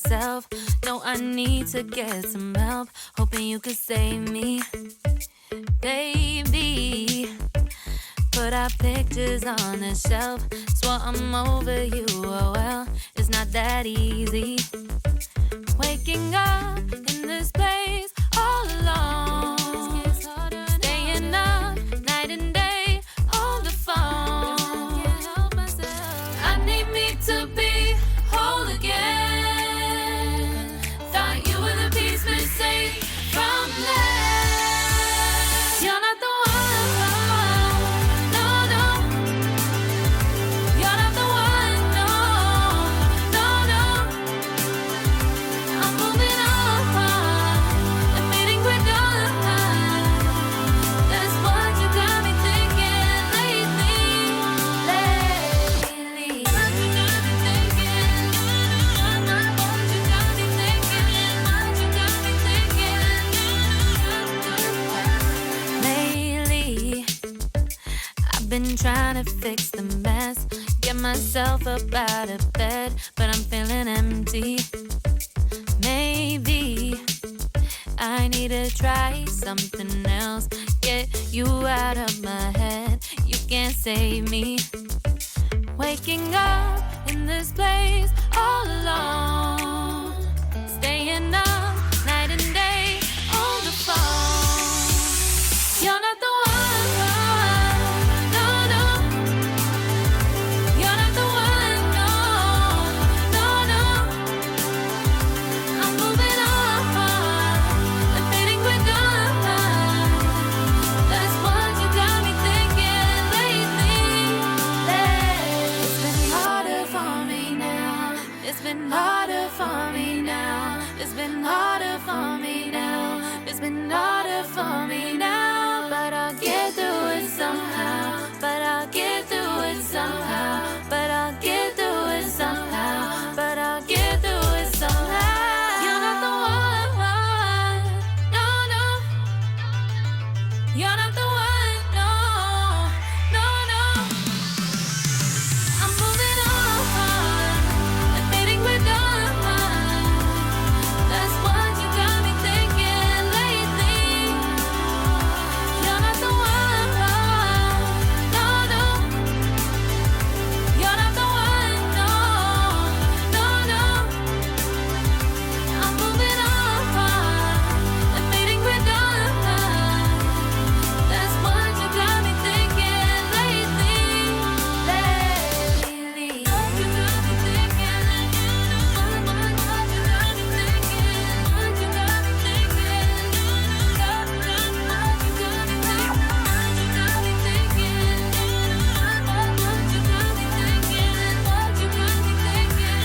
myself. No, I need to get some help. Hoping you could save me, baby. Put our pictures on the shelf. Swore I'm over you, oh well, it's not that easy. Waking up in this place all alone, staying up night and day on the phone. I need me to be whole again. Thought you were the piece missing from last. You're not the one, no, no. You're not the one, no, no, no. I'm moving on, admitting we're done. That's what you got me thinking lately. What you got me thinking? What you got me thinking? What you got me thinking? Lately, I've been trying to fix the mess, get myself up out of bed, but I'm feeling empty. Maybe I need to try something else. Get you out of my head. You can't save me. Waking up in this place all alone, staying up night and day on the phone. You're not the one, no, no. You're not the one, no, no, no. I'm moving on, admitting we're done. That's what you got me thinking lately. It's been harder for me now. It's been harder for me now. It's been harder for me now. It's been harder for me now. But I'll get through it somehow. But I'll get through it somehow. But I'll get through it somehow. But I'll get through it somehow. You're not the one, no, no. You're not the one, no, no, no. I'm moving on, admitting we're done. That's what you got me thinking lately. You're not the one, no, no. You're not the one, no, no, no. I'm moving on, admitting we're done. That's what you got me thinking lately. What you got me thinking? What you got me thinking? What you got me thinking? What you got me thinking? What you got me thinking? What you got me thinking? What you got me thinking?